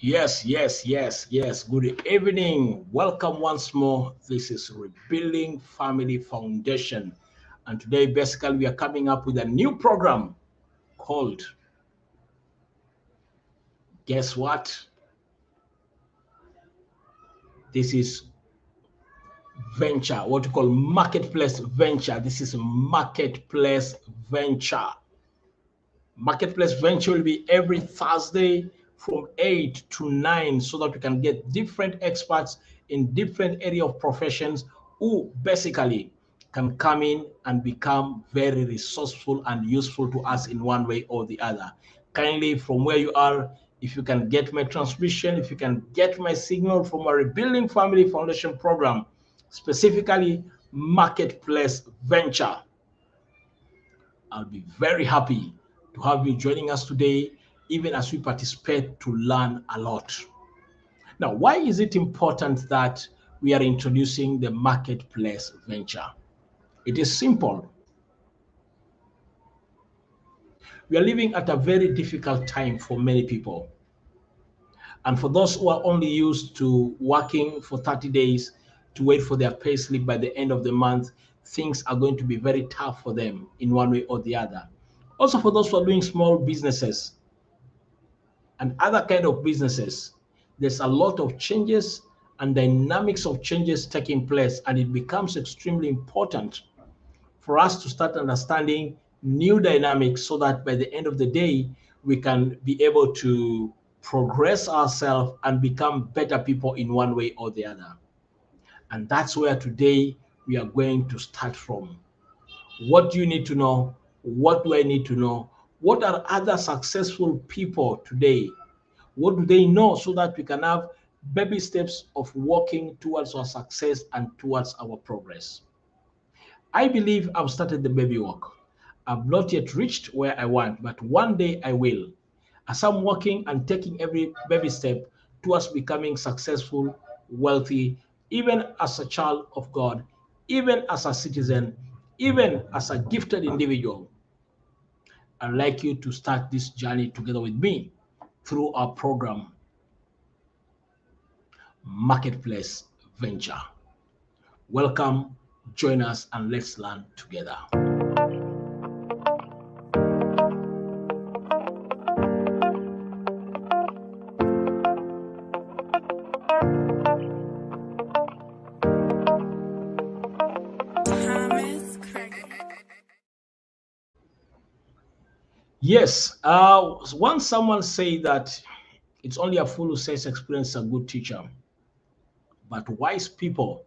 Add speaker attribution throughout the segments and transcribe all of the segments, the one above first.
Speaker 1: Yes. Good evening. Welcome once more. This is Rebuilding Family Foundation. And today, basically, we are coming up with a new program called, guess what? This is venture, what we call marketplace venture. This is marketplace venture. Marketplace venture will be every Thursday from 8 to 9 so that we can get different experts in different area of professions who basically can come in and become very resourceful and useful to us in one way or the other. Kindly, from where you are, if you can get my transmission, if you can get my signal from our Rebuilding Family Foundation program, specifically Marketplace Venture, I'll be very happy to have you joining us today, even as we participate to learn a lot. Now, why is it important that we are introducing the marketplace venture? It is simple. We are living at a very difficult time for many people. And for those who are only used to working for 30 days to wait for their pay slip by the end of the month, things are going to be very tough for them in one way or the other. Also, for those who are doing small businesses, and other kind of businesses, there's a lot of changes and dynamics of changes taking place, and it becomes extremely important for us to start understanding new dynamics so that by the end of the day we can be able to progress ourselves and become better people in one way or the other. And that's where today we are going to start from. What do you need to know? What do I need to know? What are other successful people today? What do they know so that we can have baby steps of walking towards our success and towards our progress? I believe I've started the baby walk. I've not yet reached where I want, but one day I will. As I'm walking and taking every baby step towards becoming successful, wealthy, even as a child of God, even as a citizen, even as a gifted individual, I'd like you to start this journey together with me through our program, Marketplace Venture. Welcome, join us, and let's learn together. Yes, once someone say that it's only a fool who says experience is a good teacher, but wise people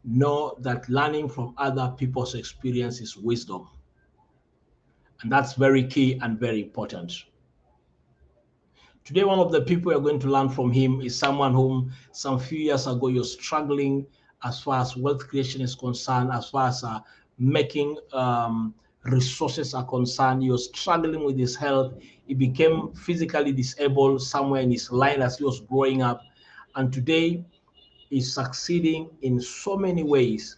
Speaker 1: know that learning from other people's experience is wisdom. And that's very key and very important. Today, one of the people you're going to learn from him is someone whom some few years ago you're struggling as far as wealth creation is concerned, as far as making resources are concerned. You're struggling with his health. He became physically disabled somewhere in his life as he was growing up. And today, he's succeeding in so many ways.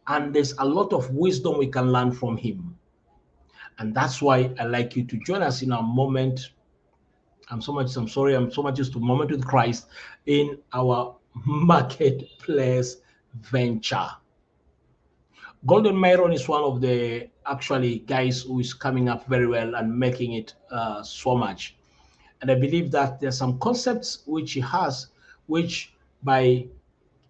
Speaker 1: And there's a lot of wisdom we can learn from him. And that's why I like you to join us in our moment. I'm so much used to Moment with Christ in our marketplace venture. Golden Myron is one of the actually guys who is coming up very well and making it so much. And I believe that there's some concepts which he has, which by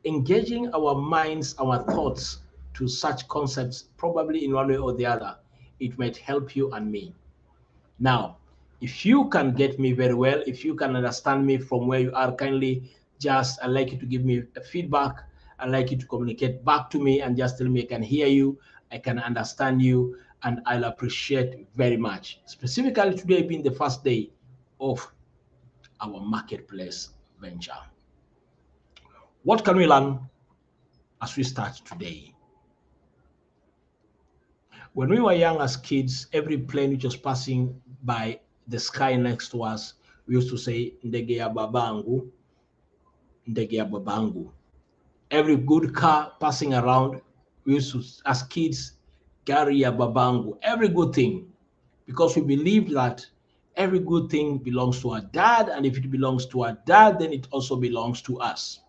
Speaker 1: engaging our minds, our thoughts to such concepts, probably in one way or the other, it might help you and me. Now, if you can get me very well, if you can understand me from where you are, kindly just I'd like you to give me a feedback. I'd like you to communicate back to me and just tell me I can hear you, I can understand you, and I'll appreciate very much. Specifically today being the first day of our marketplace venture. What can we learn as we start today? When we were young as kids, every plane which was passing by the sky next to us, we used to say, Ndege ya babangu, Ndege ya babangu. Every good car passing around, we used to, as kids, Gari ya babangu. Every good thing, because we believed that every good thing belongs to our dad, and if it belongs to our dad, then it also belongs to us.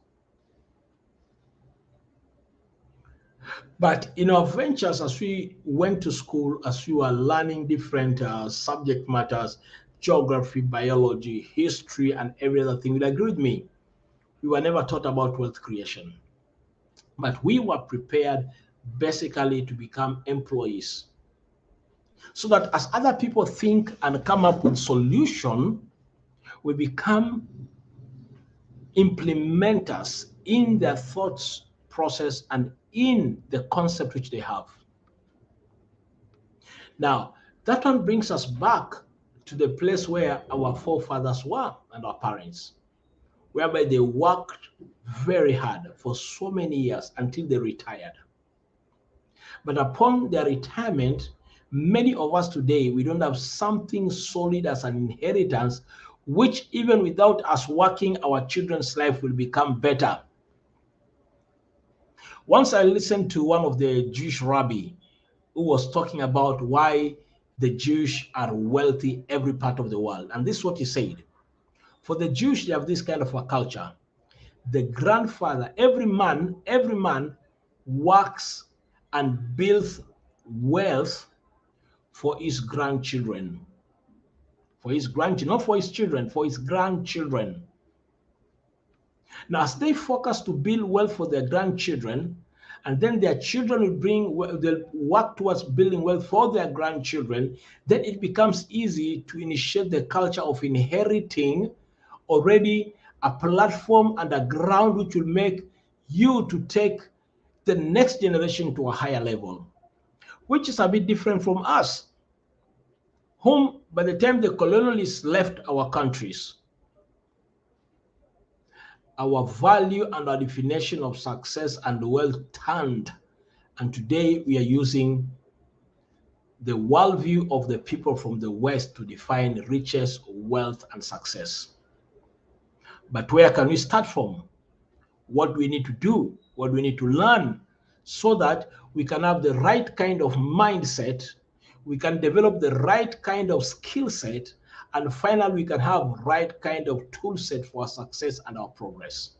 Speaker 1: But in our ventures, as we went to school, as we were learning different subject matters, geography, biology, history, and every other thing, you'll agree with me, we were never taught about wealth creation. But we were prepared basically to become employees, so that as other people think and come up with solution, we become implementers in their thoughts process and in the concept which they have. Now, that one brings us back to the place where our forefathers were and our parents, whereby they worked very hard for so many years until they retired. But upon their retirement, many of us today, we don't have something solid as an inheritance, which even without us working, our children's life will become better. Once I listened to one of the Jewish rabbi who was talking about why the Jewish are wealthy every part of the world. And this is what he said. For the Jewish, they have this kind of a culture. The grandfather, every man works and builds wealth for his grandchildren. For his grandchildren, not for his children, for his grandchildren. Now, as they focus to build wealth for their grandchildren, and then their children they'll work towards building wealth for their grandchildren, then it becomes easy to initiate the culture of inheriting already a platform and a ground which will make you to take the next generation to a higher level, which is a bit different from us, whom by the time the colonialists left our countries, our value and our definition of success and wealth turned. And today we are using the worldview of the people from the West to define riches, wealth, and success. But where can we start from? What do we need to do? What do we need to learn so that we can have the right kind of mindset, we can develop the right kind of skill set, and finally we can have right kind of tool set for our success and our progress.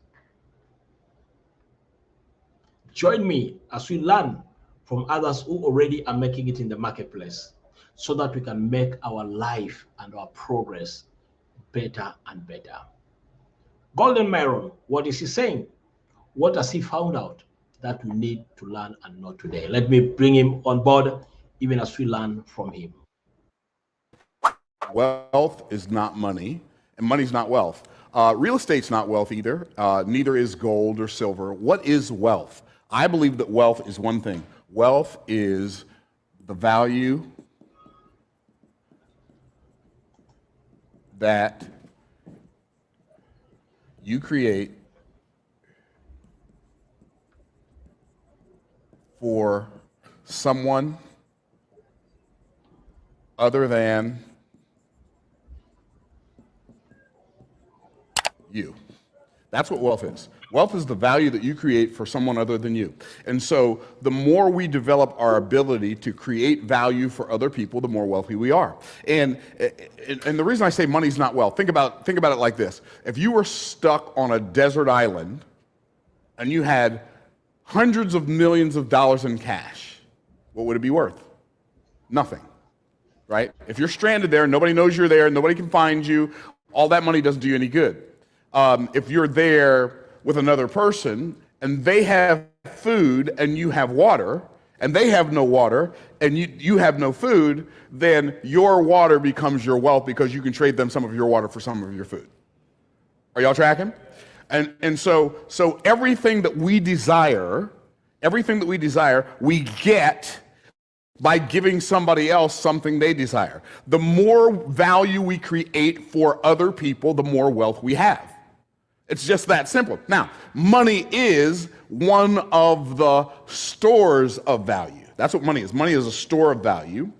Speaker 1: Join me as we learn from others who already are making it in the marketplace, so that we can make our life and our progress better and better. Golden Myron, what is he saying? What has he found out that we need to learn and know today? Let me bring him on board, even as we learn from him.
Speaker 2: Wealth is not money, and money's not wealth. Real estate's not wealth either. Neither is gold or silver. What is wealth? I believe that wealth is one thing. Wealth is the value that you create for someone other than you. That's what wealth is. Wealth is the value that you create for someone other than you. And so the more we develop our ability to create value for other people, the more wealthy we are. And the reason I say money's not wealth, think about it like this. If you were stuck on a desert island and you had hundreds of millions of dollars in cash, what would it be worth? Nothing, right? If you're stranded there, nobody knows you're there, nobody can find you, all that money doesn't do you any good. If you're there with another person and they have food and you have water, and they have no water and you have no food, then your water becomes your wealth because you can trade them some of your water for some of your food. Are y'all tracking? And so everything that we desire, we get by giving somebody else something they desire. The more value we create for other people, the more wealth we have. It's just that simple. Now, money is one of the stores of value. That's what money is. Money is a store of value,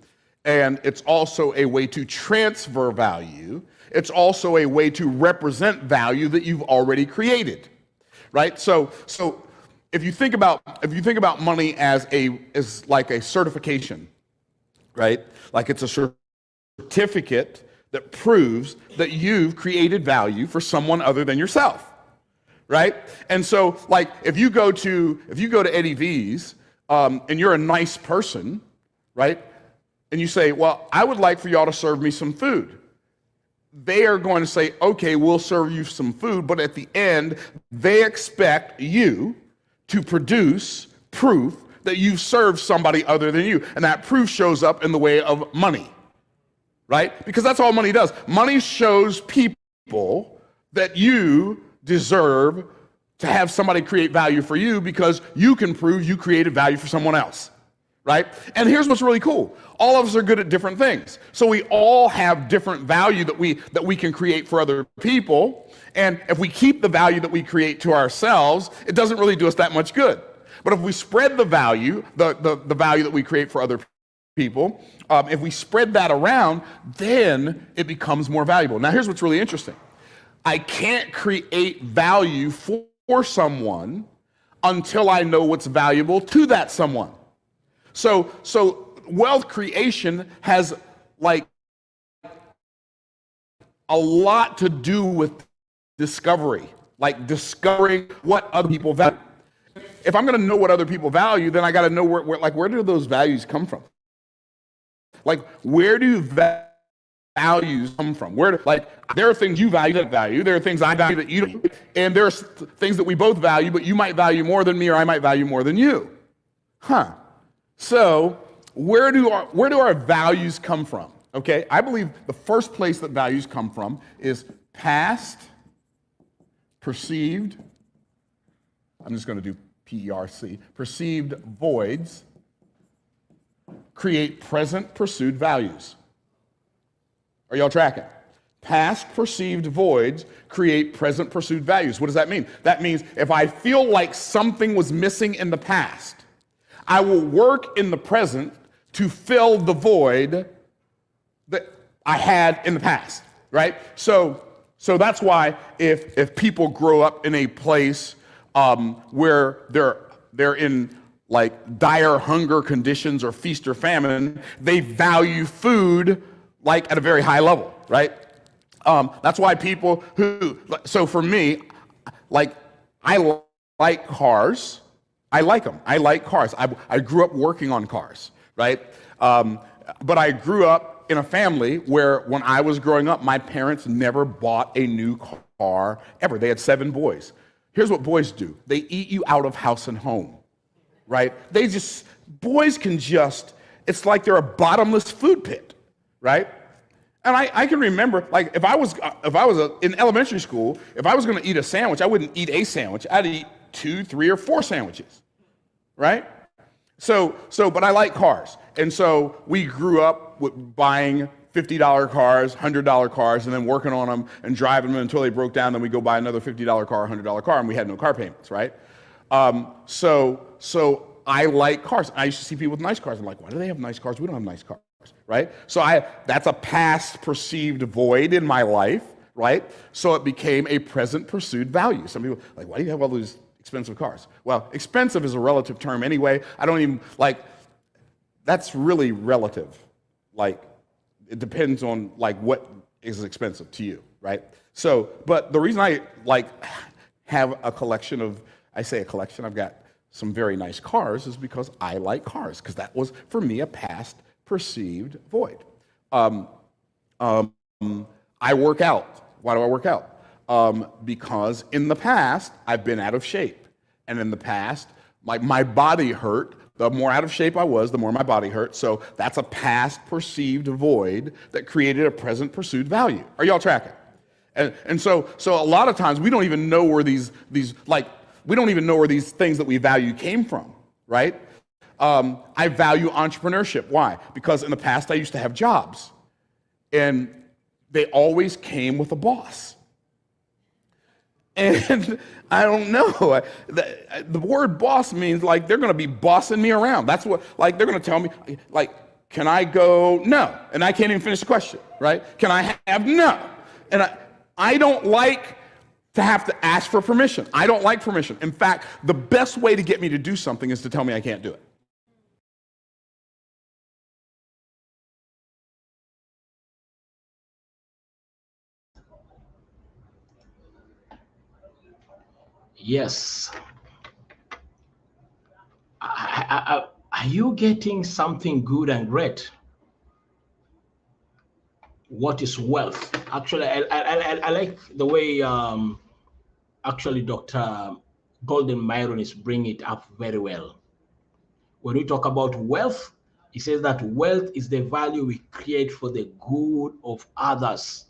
Speaker 2: and it's also a way to transfer value. It's also a way to represent value that you've already created, right? So if you think about money as like a certification, right? Like it's a certificate that proves that you've created value for someone other than yourself, right? And so, like, if you go to Eddie V's and you're a nice person, right? And you say, well, I would like for y'all to serve me some food. They are going to say, okay, we'll serve you some food, but at the end, they expect you to produce proof that you've served somebody other than you. And that proof shows up in the way of money, right? Because that's all money does. Money shows people that you deserve to have somebody create value for you because you can prove you created value for someone else, right? And here's what's really cool. All of us are good at different things. So we all have different value that we can create for other people. And if we keep the value that we create to ourselves, it doesn't really do us that much good. But if we spread the value, the value that we create for other people, if we spread that around, then it becomes more valuable. Now, here's what's really interesting. I can't create value for someone until I know what's valuable to that someone. So wealth creation has like a lot to do with discovery, like discovering what other people value. If I'm going to know what other people value, then I got to know where do those values come from? Like, where do values come from? There are things you value that value. There are things I value that you don't. And there's things that we both value, but you might value more than me, or I might value more than you. So where do our values come from? Okay, I believe the first place that values come from is past perceived. I'm just going to do PERC. Perceived voids create present pursued values. Are y'all tracking? Past perceived voids create present pursued values. What does that mean? That means if I feel like something was missing in the past, I will work in the present to fill the void that I had in the past, right? So that's why if people grow up in a place where they're in like dire hunger conditions or feast or famine, they value food like at a very high level, right? That's why people so for me, like I like cars. I like them. I like cars. I grew up working on cars, right? But I grew up in a family where when I was growing up, my parents never bought a new car ever. They had 7 boys. Here's what boys do. They eat you out of house and home, right? Boys can it's like they're a bottomless food pit, right? And I can remember, like, if I was in elementary school, if I was going to eat a sandwich, I wouldn't eat a sandwich. I'd eat 2, 3, or 4 sandwiches, right? But I like cars. And so we grew up with buying $50 cars, $100 cars, and then working on them and driving them until they broke down. Then we go buy another $50 car, $100 car, and we had no car payments, right? So I like cars. I used to see people with nice cars. I'm like, why do they have nice cars? We don't have nice cars, right? So that's a past perceived void in my life, right? So it became a present pursued value. Some people are like, why do you have all these expensive cars? Well, expensive is a relative term anyway. I don't even that's really relative. Like, it depends on like what is expensive to you, right? So, but the reason I have a collection of, I've got some very nice cars is because I like cars, because that was for me a past perceived void. I work out. Why do I work out? Because in the past, I've been out of shape. And in the past, my body hurt. The more out of shape I was, the more my body hurt. So that's a past perceived void that created a present pursued value. Are y'all tracking? And so a lot of times we don't even know where these things that we value came from, right? I value entrepreneurship. Why? Because in the past I used to have jobs, and they always came with a boss. And I don't know. The word boss means like they're going to be bossing me around. That's what, like, they're going to tell me, like, can I go? No. And I can't even finish the question, right? Can I have? No. And I don't like to have to ask for permission. I don't like permission. In fact, the best way to get me to do something is to tell me I can't do it.
Speaker 1: Yes. Are you getting something good and great? What is wealth? Actually, I like the way actually Dr. Golden Myron is bringing it up very well. When we talk about wealth, he says that wealth is the value we create for the good of others.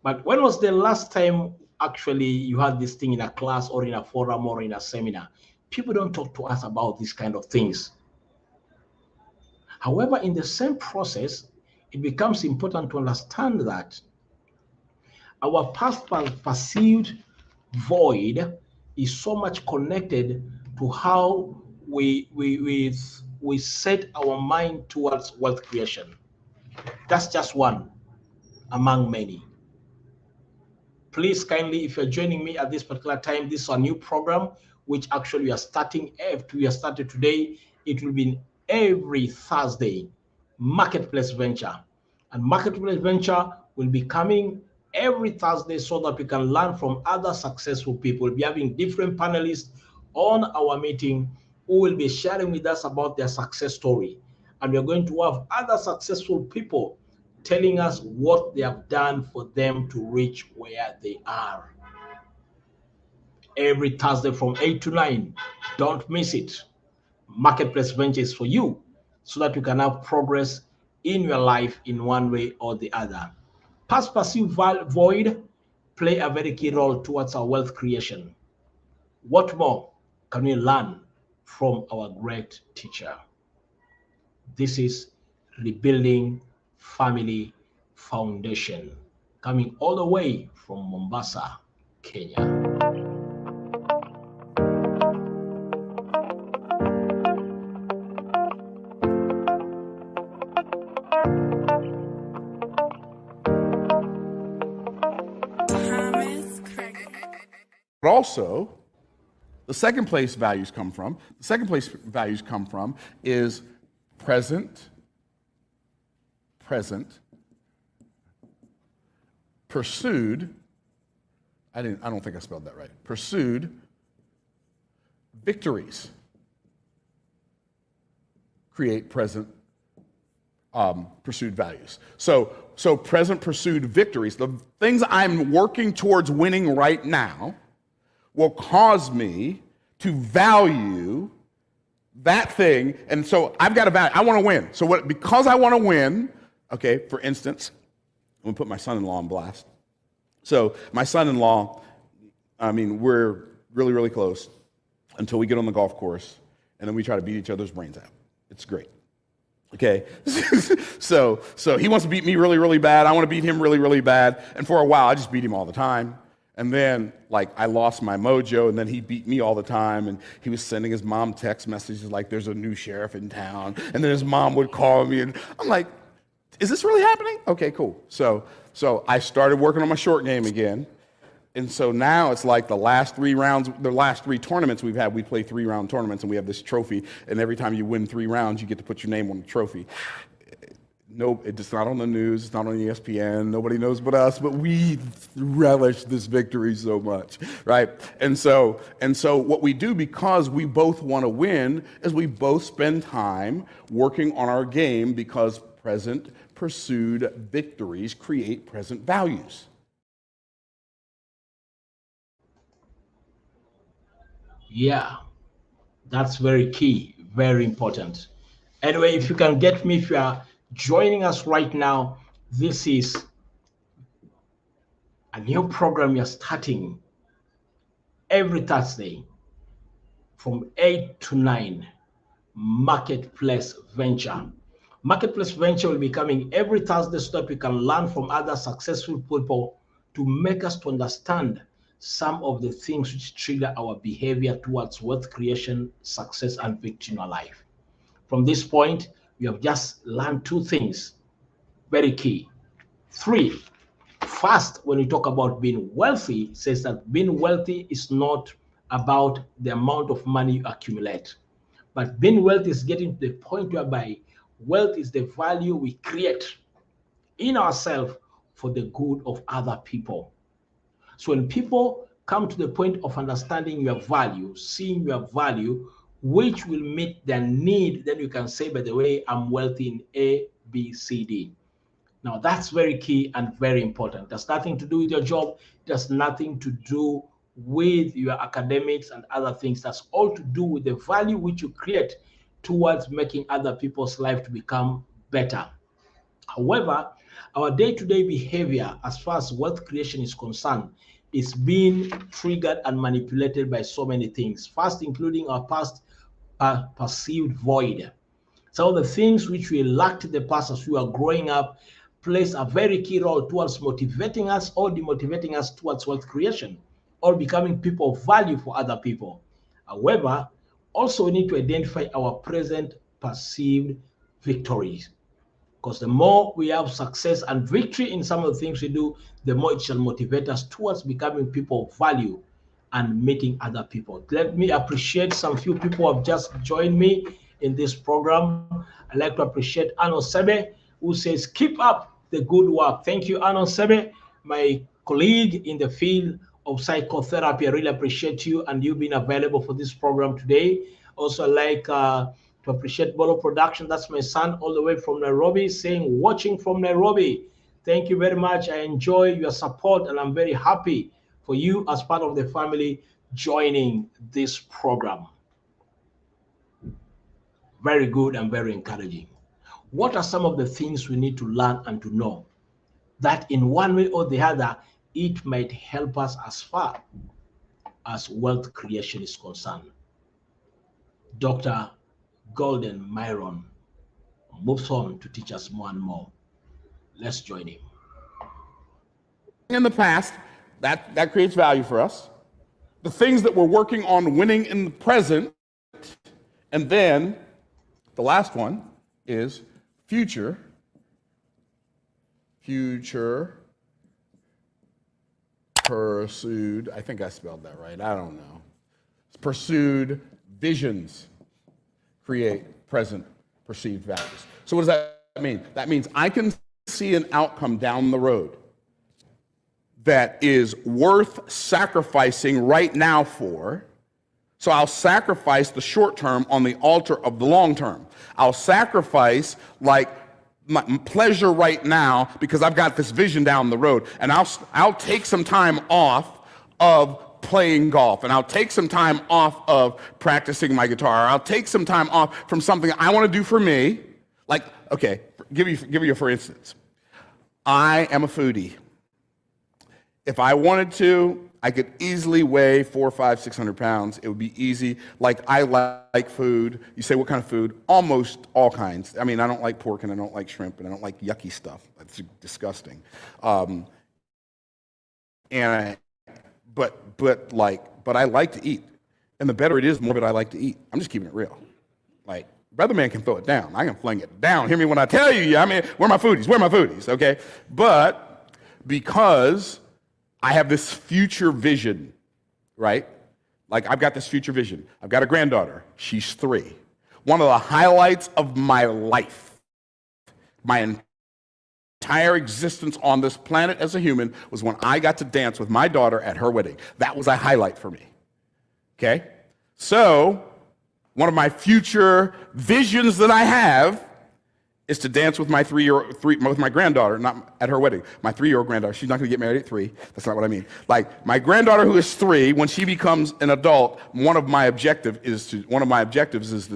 Speaker 1: But when was the last time actually you had this thing in a class or in a forum or in a seminar? People don't talk to us about these kind of things. However, in the same process, it becomes important to understand that our past perceived void is so much connected to how we set our mind towards wealth creation. That's just one among many. Please kindly, if you're joining me at this particular time, this is a new program which actually we are starting. We are started today. It will be every Thursday, Marketplace Venture, and Marketplace Venture will be coming every Thursday so that we can learn from other successful people. We'll be having different panelists on our meeting who will be sharing with us about their success story, and we're going to have other successful people telling us what they have done for them to reach where they are. Every Thursday from 8 to 9. Don't miss it. Marketplace Ventures for you so that you can have progress in your life in one way or the other. Past perceived void play a very key role towards our wealth creation. What more can we learn from our great teacher? This is Rebuilding Family Foundation, coming all the way from Mombasa, Kenya.
Speaker 2: But also, the second place values come from is present, pursued, I don't think I spelled that right, pursued victories create present pursued values. So present pursued victories, the things I'm working towards winning right now, will cause me to value that thing. And so I've got to value, I want to win. So because I want to win, okay, for instance, I'm going to put my son-in-law on blast. So my son-in-law, I mean, we're really, really close until we get on the golf course, and then we try to beat each other's brains out. It's great. Okay, so he wants to beat me really, really bad. I want to beat him really, really bad. And for a while, I just beat him all the time. And then, I lost my mojo, and then he beat me all the time, and he was sending his mom text messages like, there's a new sheriff in town, and then his mom would call me, and I'm like, is this really happening? Okay, cool. So I started working on my short game again, and so now it's like the last three tournaments we've had, we play 3-round tournaments, and we have this trophy, and every time you win 3 rounds, you get to put your name on the trophy. No, it's not on the news, it's not on ESPN, nobody knows but us, but we relish this victory so much, right? And so what we do, because we both want to win, is we both spend time working on our game, because present pursued victories create present values.
Speaker 1: Yeah, that's very key, very important. Anyway, if you can get me, if you are joining us right now, this is a new program you're starting every Thursday from 8 to 9, Marketplace Venture. Marketplace Venture will be coming every Thursday so that we can learn from other successful people to make us to understand some of the things which trigger our behavior towards wealth creation, success, and victory in our life. From this point, we have just learned 2 things, very key. 3, first, when we talk about being wealthy, it says that being wealthy is not about the amount of money you accumulate, but being wealthy is getting to the point whereby wealth is the value we create in ourselves for the good of other people. So when people come to the point of understanding your value, seeing your value, which will meet their need, then you can say, by the way, I'm wealthy in A, B, C, D. Now, that's very key and very important. It has nothing to do with your job. It has nothing to do with your academics and other things. That's all to do with the value which you create towards making other people's life to become better. However, our day-to-day behavior as far as wealth creation is concerned is being triggered and manipulated by so many things, first including our past perceived void. Some of the things which we lacked in the past as we were growing up plays a very key role towards motivating us or demotivating us towards wealth creation or becoming people of value for other people. However, also we need to identify our present perceived victories, because the more we have success and victory in some of the things we do, the more it shall motivate us towards becoming people of value and meeting other people. Let me appreciate some few people who have just joined me in this program. I'd like to appreciate Anon Sebe, who says, keep up the good work. Thank you, Anon Sebe, my colleague in the field of psychotherapy. I really appreciate you and you being available for this program today. Also, I'd like to appreciate Bolo Production. That's my son all the way from Nairobi, saying, watching from Nairobi. Thank you very much. I enjoy your support and I'm very happy for you as part of the family joining this program. Very good and very encouraging. What are some of the things we need to learn and to know that in one way or the other, it might help us as far as wealth creation is concerned? Dr. Golden Myron moves on to teach us more and more. Let's join him.
Speaker 2: In the past, that creates value for us. The things that we're working on winning in the present, and then the last one is future pursued, I think I spelled that right, I don't know. Pursued visions create present perceived values. So what does that mean? That means I can see an outcome down the road that is worth sacrificing right now for. So I'll sacrifice the short term on the altar of the long term. I'll sacrifice like my pleasure right now because I've got this vision down the road, and I'll take some time off of playing golf, and I'll take some time off of practicing my guitar. I'll take some time off from something I want to do for me. Like, okay, give you for instance. I am a foodie. If I wanted to, I could easily weigh 400, 500, 600 pounds. It would be easy. Like, I like food. You say, what kind of food? Almost all kinds. I mean, I don't like pork, and I don't like shrimp, and I don't like yucky stuff. That's disgusting. But I like to eat. And the better it is, the more that I like to eat. I'm just keeping it real. Like, Brother Man can throw it down. I can fling it down. Hear me when I tell you. I mean, where are my foodies? Where are my foodies? Okay? But because I have this future vision, right? Like, I've got this future vision. I've got a granddaughter. She's 3. One of the highlights of my life, my entire existence on this planet as a human, was when I got to dance with my daughter at her wedding. That was a highlight for me. Okay? So, one of my future visions that I have is to dance with my with my granddaughter, not at her wedding. My 3-year-old granddaughter. She's not going to get married at 3. That's not what I mean. Like, my granddaughter who is 3, when she becomes an adult, one of my objectives is to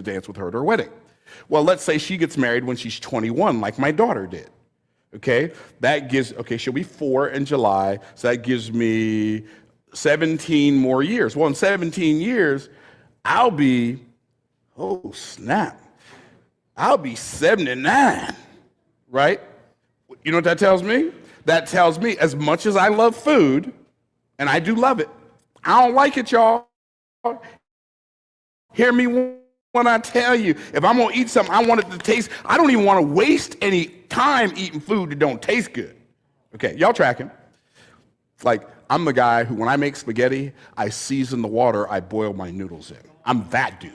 Speaker 2: dance with her at her wedding. Well, let's say she gets married when she's 21, like my daughter did. Okay? She'll be 4 in July, so that gives me 17 more years. Well, in 17 years, I'll be 79, right? You know what that tells me? That tells me, as much as I love food, and I do love it, I don't like it, y'all. Hear me when I tell you, if I'm gonna eat something, I want it to taste. I don't even want to waste any time eating food that don't taste good. Okay, y'all tracking? Like, I'm the guy who, when I make spaghetti, I season the water I boil my noodles in. I'm that dude.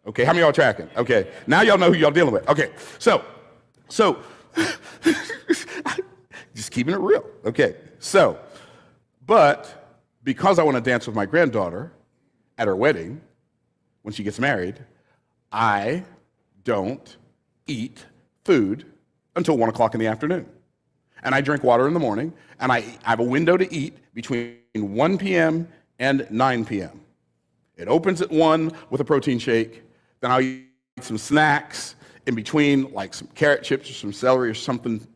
Speaker 2: Okay, how many of y'all tracking? Okay, now y'all know who y'all dealing with. Okay, so, just keeping it real. Okay, so, but because I want to dance with my granddaughter at her wedding when she gets married, I don't eat food until 1 o'clock in the afternoon. And I drink water in the morning, and I have a window to eat between 1 p.m. and 9 p.m. It opens at 1 with a protein shake, then I'll eat some snacks in between, like some carrot chips or some celery or something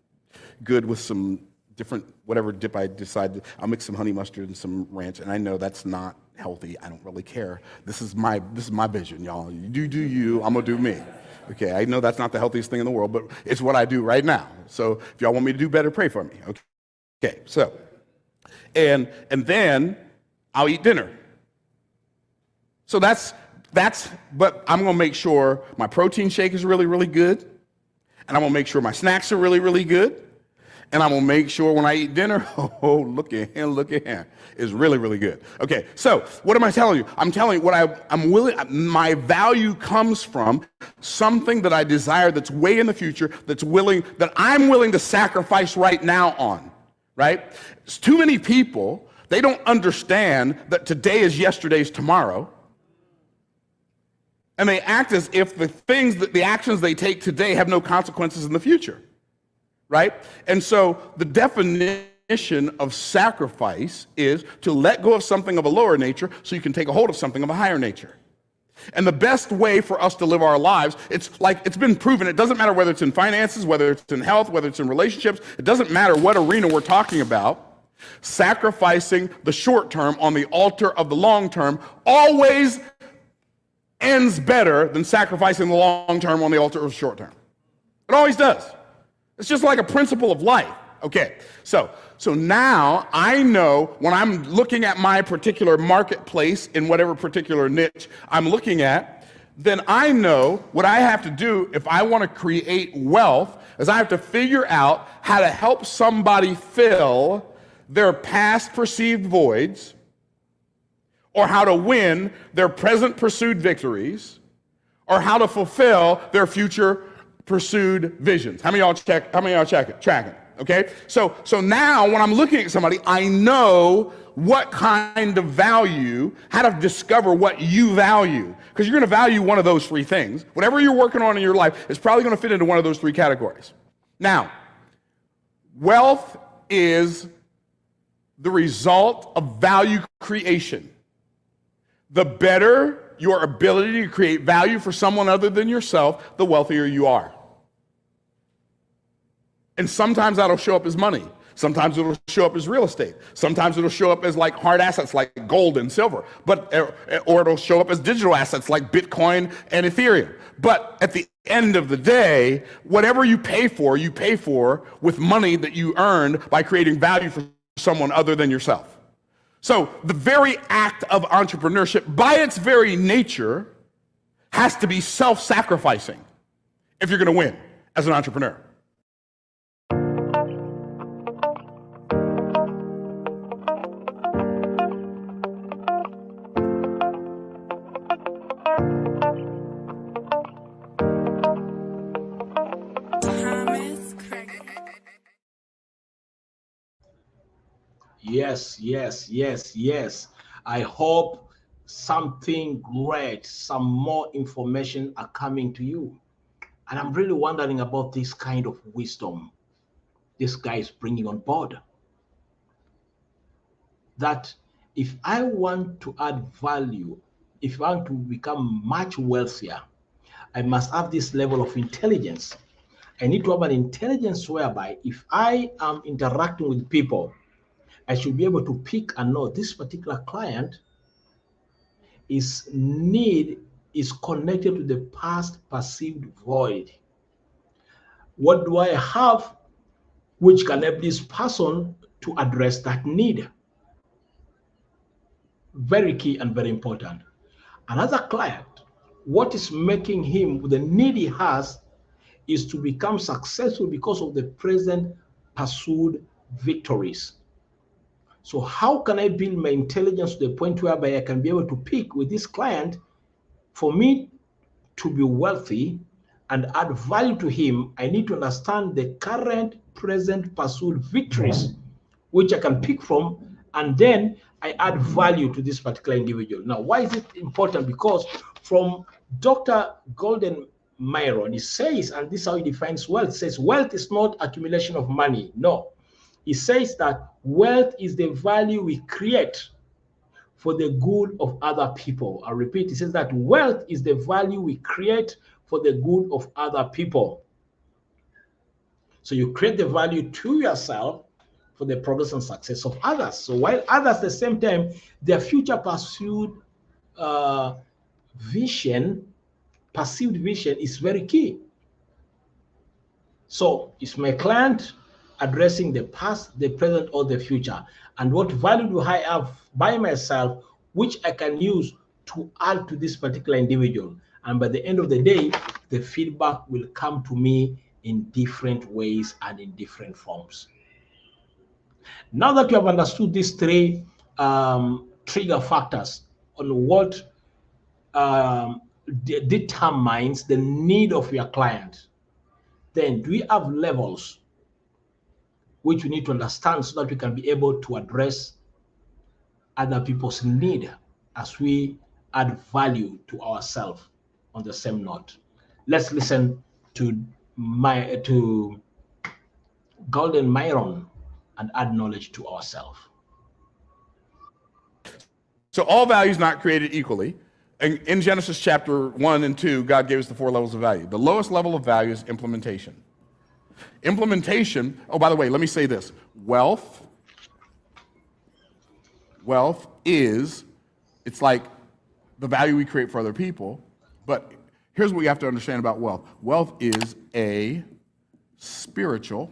Speaker 2: good with some different, whatever dip I decide. I'll mix some honey mustard and some ranch, and I know that's not healthy. I don't really care. This is my vision, y'all. You do you, I'm gonna do me. Okay, I know that's not the healthiest thing in the world, but it's what I do right now. So if y'all want me to do better, pray for me. Okay, so, and then I'll eat dinner. So but I'm gonna make sure my protein shake is really, really good, and I'm gonna make sure my snacks are really, really good, and I'm gonna make sure when I eat dinner, oh, look at him, is really, really good. Okay, so what am I telling you? I'm telling you what I'm willing, my value comes from something that I desire that's way in the future, that I'm willing to sacrifice right now on, right? It's too many people, they don't understand that today is yesterday's tomorrow, and they act as if the actions they take today have no consequences in the future, right? And so the definition of sacrifice is to let go of something of a lower nature so you can take a hold of something of a higher nature. And the best way for us to live our lives, it's been proven, it doesn't matter whether it's in finances, whether it's in health, whether it's in relationships, it doesn't matter what arena we're talking about, sacrificing the short term on the altar of the long term always ends better than sacrificing the long term on the altar of the short term. It always does. It's just like a principle of life. Okay, so now I know when I'm looking at my particular marketplace in whatever particular niche I'm looking at, then I know what I have to do if I want to create wealth is I have to figure out how to help somebody fill their past perceived voids, or how to win their present pursued victories, or how to fulfill their future pursued visions. How many of y'all tracking? Okay? So now when I'm looking at somebody, I know what kind of value, how to discover what you value. Because you're going to value one of those three things. Whatever you're working on in your life is probably going to fit into one of those three categories. Now, wealth is the result of value creation. The better your ability to create value for someone other than yourself, the wealthier you are. And sometimes that'll show up as money. Sometimes it'll show up as real estate. Sometimes it'll show up as like hard assets like gold and silver, or it'll show up as digital assets like Bitcoin and Ethereum. But at the end of the day, whatever you pay for with money that you earned by creating value for someone other than yourself. So the very act of entrepreneurship, by its very nature, has to be self-sacrificing if you're going to win as an entrepreneur.
Speaker 1: Yes. I hope something great, some more information are coming to you. And I'm really wondering about this kind of wisdom this guy is bringing on board. That if I want to add value, if I want to become much wealthier, I must have this level of intelligence. I need to have an intelligence whereby if I am interacting with people, I should be able to pick and know this particular client need is connected to the past perceived void. What do I have which can help this person to address that need? Very key and very important. Another client, what is making him, the need he has, is to become successful because of the present pursued victories. So how can I build my intelligence to the point whereby I can be able to pick with this client for me to be wealthy and add value to him? I need to understand the current present pursued victories, which I can pick from, and then I add value to this particular individual. Now, why is it important? Because from Dr. Golden Myron, he says, and this is how he defines wealth, he says, wealth is not accumulation of money. No. He says that wealth is the value we create for the good of other people. I repeat, he says that wealth is the value we create for the good of other people. So you create the value to yourself for the progress and success of others. So while others at the same time, their future perceived vision is very key. So is my client addressing the past, the present, or the future? And what value do I have by myself, which I can use to add to this particular individual? And by the end of the day, the feedback will come to me in different ways and in different forms. Now that you have understood these three trigger factors on what determines the need of your client, then do we have levels which we need to understand so that we can be able to address other people's need as we add value to ourselves on the same note? Let's listen to Golden Myron and add knowledge to ourselves.
Speaker 2: So all value is not created equally. In Genesis chapter 1 and 2, God gave us the 4 levels of value. The lowest level of value is implementation. Implementation, oh, by the way, let me say this. Wealth is, it's like the value we create for other people, but here's what you have to understand about wealth. Wealth is a spiritual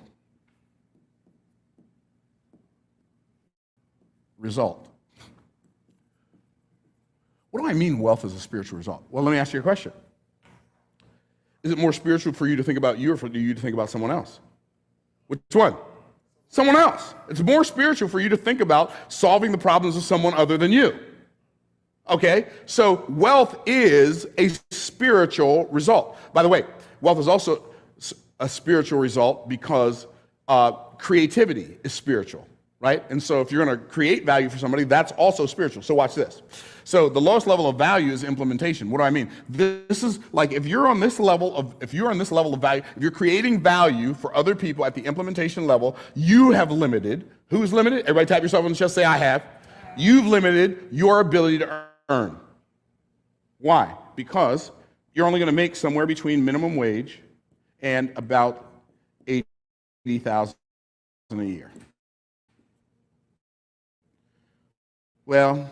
Speaker 2: result. What do I mean wealth is a spiritual result? Well, let me ask you a question. Is it more spiritual for you to think about you or for you to think about someone else? Which one? Someone else. It's more spiritual for you to think about solving the problems of someone other than you. Okay? So wealth is a spiritual result. By the way, wealth is also a spiritual result because creativity is spiritual, right? And so if you're going to create value for somebody, that's also spiritual. So watch this. So the lowest level of value is implementation. What do I mean? This is like if you're on this level of value, if you're creating value for other people at the implementation level, you have limited. Who's limited? Everybody tap yourself on the chest, say I have. You've limited your ability to earn. Why? Because you're only going to make somewhere between minimum wage and about $80,000 a year. Well,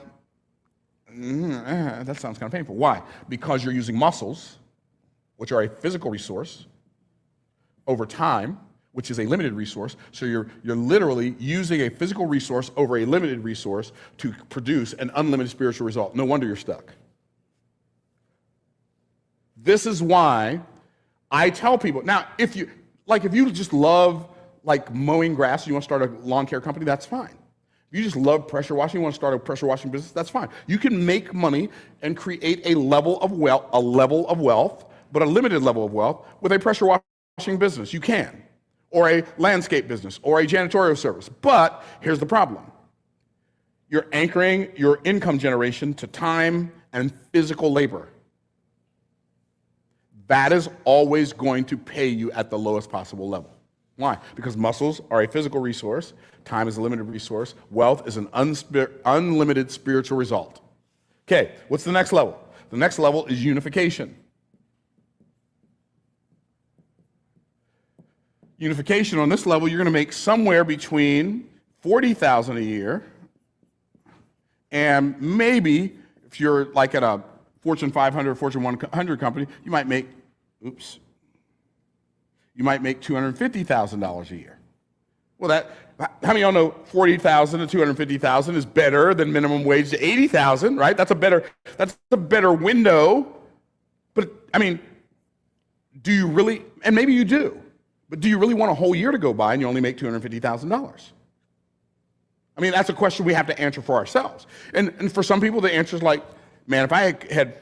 Speaker 2: that sounds kind of painful. Why? Because you're using muscles, which are a physical resource, over time, which is a limited resource. So you're literally using a physical resource over a limited resource to produce an unlimited spiritual result. No wonder you're stuck. This is why I tell people, now, if you just love like mowing grass, you want to start a lawn care company, that's fine. If you just love pressure washing, you want to start a pressure washing business, that's fine. You can make money and create a level of wealth, but a limited level of wealth with a pressure washing business. You can. Or a landscape business, or a janitorial service. But here's the problem. You're anchoring your income generation to time and physical labor. That is always going to pay you at the lowest possible level. Why? Because muscles are a physical resource, time is a limited resource, wealth is an unlimited spiritual result. Okay, what's the next level? The next level is unification. Unification, on this level, you're going to make somewhere between $40,000 a year and maybe, if you're like at a Fortune 500, Fortune 100 company, you might make $250,000 a year. Well, how many of y'all know $40,000 to $250,000 is better than minimum wage to $80,000, right? That's a better window. But I mean, do you really? And maybe you do. But do you really want a whole year to go by and you only make $250,000? I mean, that's a question we have to answer for ourselves. And for some people, the answer is like, man, if I had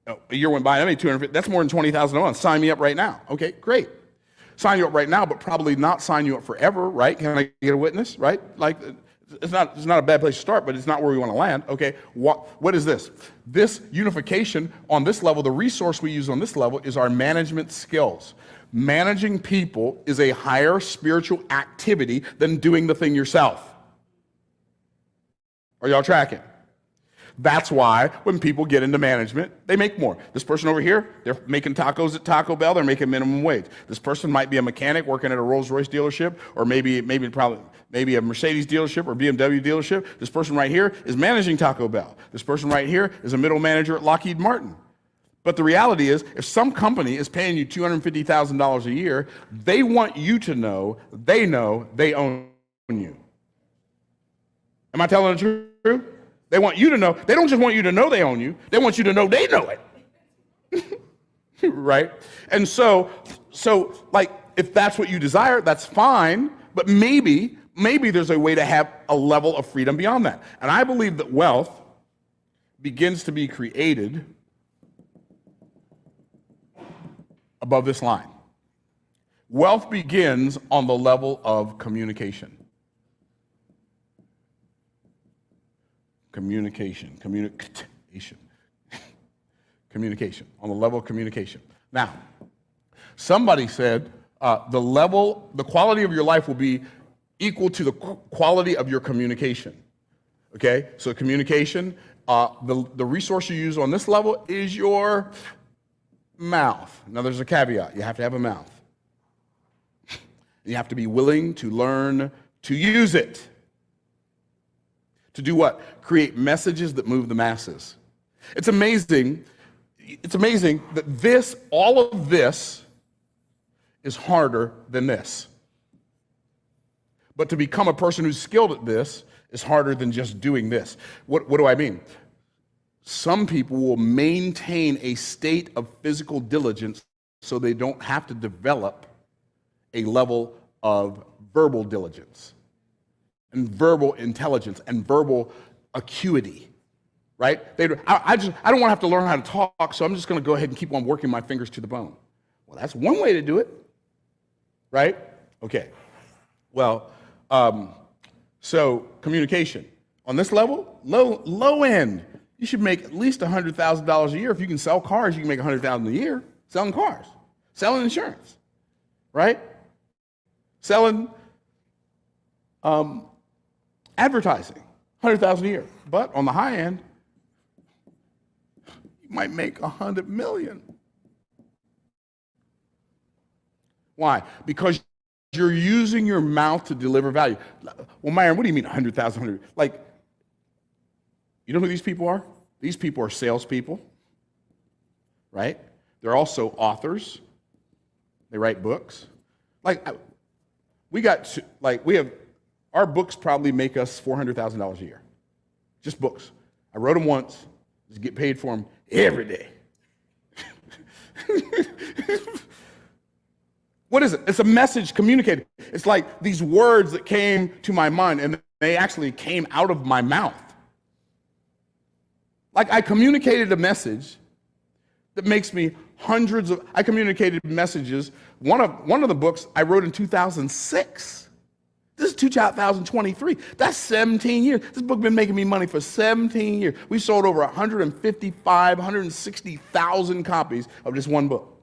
Speaker 2: a year went by and I made $250,000, that's more than $20,000 a month. Sign me up right now. Okay, great. Sign you up right now, but probably not sign you up forever, right? Can I get a witness, right? Like, It's not a bad place to start, but it's not where we want to land. Okay, what is this? This unification on this level, the resource we use on this level is our management skills. Managing people is a higher spiritual activity than doing the thing yourself. Are y'all tracking? That's why when people get into management, they make more. This person over here, they're making tacos at Taco Bell, they're making minimum wage. This person might be a mechanic working at a Rolls-Royce dealership, or maybe a Mercedes dealership or BMW dealership. This person right here is managing Taco Bell. This person right here is a middle manager at Lockheed Martin. But the reality is, if some company is paying you $250,000 a year, they want you to know they own you. Am I telling the truth? They want you to know. They don't just want you to know they own you. They want you to know they know it. Right? And so like, if that's what you desire, that's fine. But maybe there's a way to have a level of freedom beyond that. And I believe that wealth begins to be created above this line. Wealth begins on the level of communication. Communication, on the level of communication. Now, somebody said the quality of your life will be equal to the quality of your communication. Okay, so communication, the resource you use on this level is your mouth. Now, there's a caveat. You have to have a mouth. You have to be willing to learn to use it. To do what? Create messages that move the masses. It's amazing that all of this is harder than this. But to become a person who's skilled at this is harder than just doing this. What do I mean? Some people will maintain a state of physical diligence so they don't have to develop a level of verbal diligence and verbal intelligence and verbal acuity, right? I don't want to have to learn how to talk, so I'm just going to go ahead and keep on working my fingers to the bone. Well, that's one way to do it, right? Okay. Well, so communication. On this level, low end, you should make at least $100,000 a year. If you can sell cars, you can make $100,000 a year selling cars, selling insurance, right? Selling advertising, $100,000 a year. But on the high end, you might make $100 million. Why? Because you're using your mouth to deliver value. Well, Myron, what do you mean 100,000? Like, you know who these people are? These people are salespeople, right? They're also authors. They write books. Our books probably make us $400,000 a year. Just books. I wrote them once, just get paid for them every day. What is it? It's a message communicated. It's like these words that came to my mind, and they actually came out of my mouth. Like, I communicated a message that makes me I communicated messages. One of the books I wrote in 2006. This is 2023. That's 17 years. This book has been making me money for 17 years. We sold over 160,000 copies of this one book.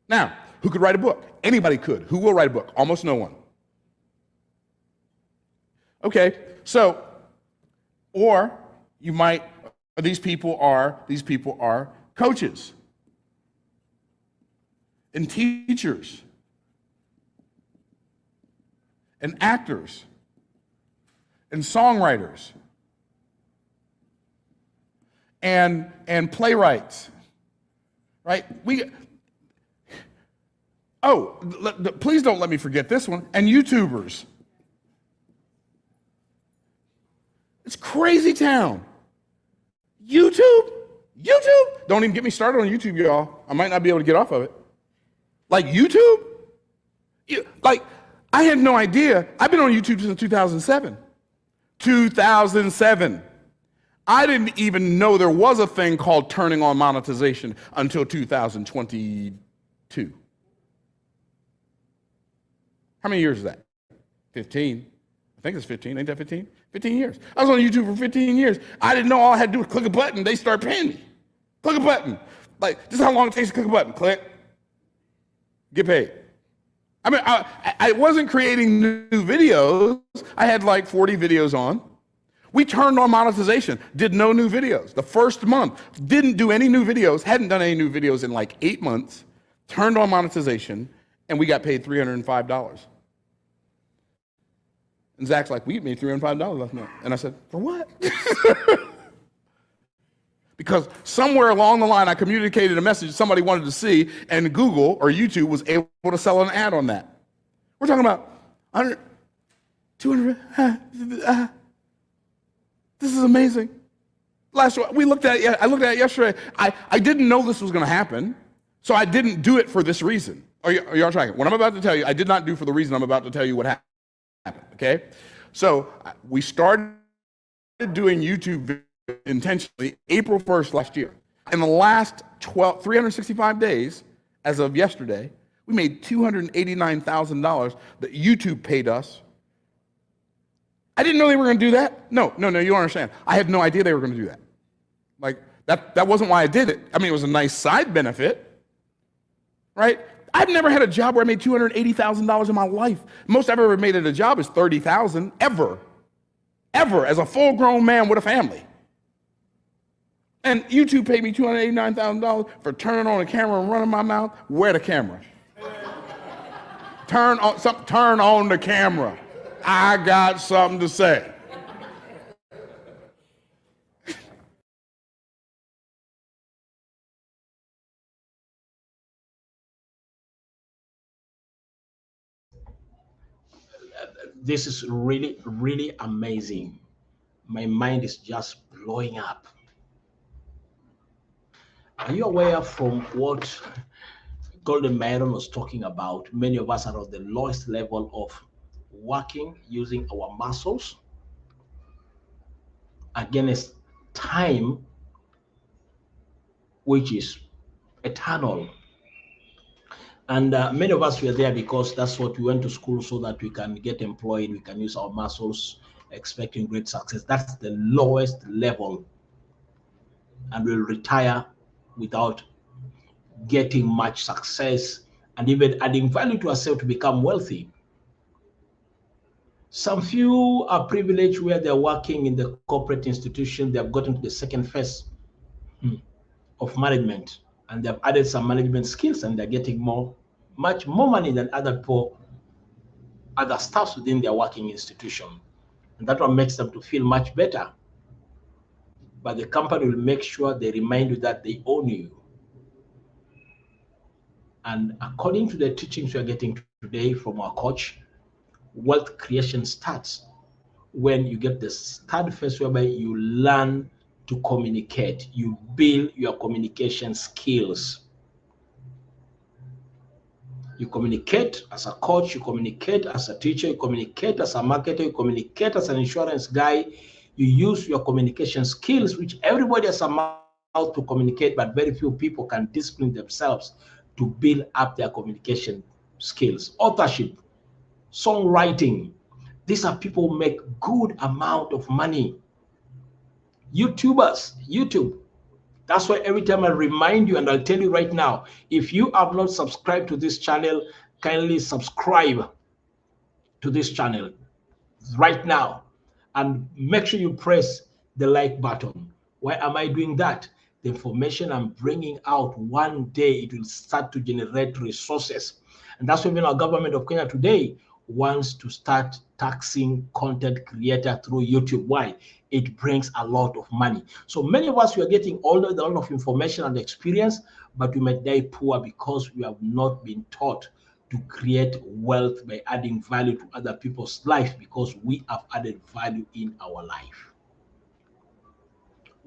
Speaker 2: Now, who could write a book? Anybody could. Who will write a book? Almost no one. Okay, so, or you might, these people are coaches and teachers and actors and songwriters and playwrights, right? Please don't let me forget this one, and YouTubers. It's crazy town. YouTube? Don't even get me started on YouTube, y'all. I might not be able to get off of it. Like, YouTube? I had no idea. I've been on YouTube since 2007. 2007. I didn't even know there was a thing called turning on monetization until 2022. How many years is that? 15. I think it's 15. Ain't that 15? 15 years. I was on YouTube for 15 years. I didn't know all I had to do was click a button. They start paying me. Click a button. Like, this is how long it takes to click a button. Click. Get paid. I mean, I wasn't creating new videos. I had like 40 videos on. We turned on monetization, did no new videos. The first month, didn't do any new videos, hadn't done any new videos in like 8 months, turned on monetization, and we got paid $305. And Zach's like, we made $305 last month. And I said, for what? Because somewhere along the line, I communicated a message somebody wanted to see, and Google or YouTube was able to sell an ad on that. We're talking about 100, 200, this is amazing. I looked at it yesterday. I didn't know this was going to happen, so I didn't do it for this reason. Are you all tracking? What I'm about to tell you, I did not do for the reason I'm about to tell you what happened, okay? So we started doing YouTube intentionally April 1st last year. In the last 365 days, as of yesterday, we made $289,000 that YouTube paid us. I didn't know they were going to do that. No, you don't understand. I had no idea they were going to do that. Like, that wasn't why I did it. I mean, it was a nice side benefit, right? I've never had a job where I made $280,000 in my life. Most I've ever made at a job is $30,000, ever, as a full-grown man with a family. And YouTube paid me $289,000 for turning on a camera and running my mouth. Where the camera? Turn on the camera. I got something to say.
Speaker 1: This is really, really amazing. My mind is just blowing up. Are you aware from what Golden Myron was talking about? Many of us are at the lowest level of working using our muscles against time, which is eternal. And many of us were there because that's what we went to school so that we can get employed, we can use our muscles, expecting great success. That's the lowest level. And we'll retire without getting much success and even adding value to ourselves to become wealthy. Some few are privileged where they're working in the corporate institution. They have gotten to the second phase of management, and they've added some management skills, and they're getting much more money than other people, other staffs within their working institution. And that one makes them to feel much better. But the company will make sure they remind you that they own you. And according to the teachings we are getting today from our coach, wealth creation starts when you get the third phase whereby you learn to communicate. You build your communication skills. You communicate as a coach, you communicate as a teacher, you communicate as a marketer, you communicate as an insurance guy. You use your communication skills, which everybody has a mouth to communicate, but very few people can discipline themselves to build up their communication skills. Authorship, songwriting, these are people who make good amount of money. YouTubers, YouTube. That's why every time I remind you, and I'll tell you right now, if you have not subscribed to this channel, kindly subscribe to this channel right now. And make sure you press the like button. Why am I doing that? The information I'm bringing out, one day it will start to generate resources. And that's why even our government of Kenya today wants to start taxing content creator through YouTube. Why? It brings a lot of money. So many of us, we are getting all a lot of information and experience, but we may die poor because we have not been taught to create wealth by adding value to other people's life, because we have added value in our life.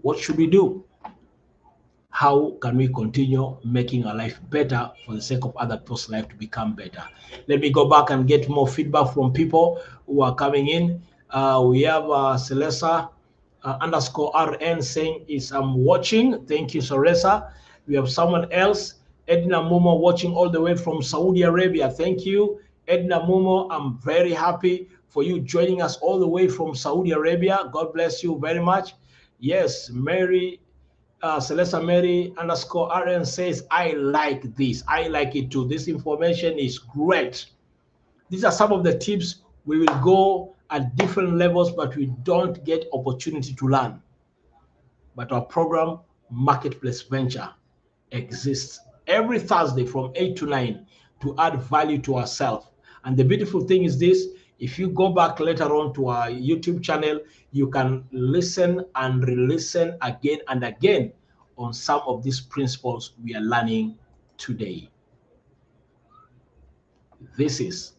Speaker 1: What should we do? How can we continue making our life better for the sake of other people's life to become better? Let me go back and get more feedback from people who are coming in. We have Celesa _RN saying, I'm watching. Thank you, Celesa. We have someone else, Edna Momo, watching all the way from Saudi Arabia. Thank you. Edna Momo, I'm very happy for you joining us all the way from Saudi Arabia. God bless you very much. Yes, Mary, Celesta Mary underscore RN says, I like this. I like it too. This information is great. These are some of the tips. We will go at different levels, but we don't get opportunity to learn. But our program, Marketplace Venture, exists every Thursday from 8 to 9 to add value to ourselves. And the beautiful thing is this, if you go back later on to our YouTube channel, you can listen and re-listen again and again on some of these principles we are learning today. This is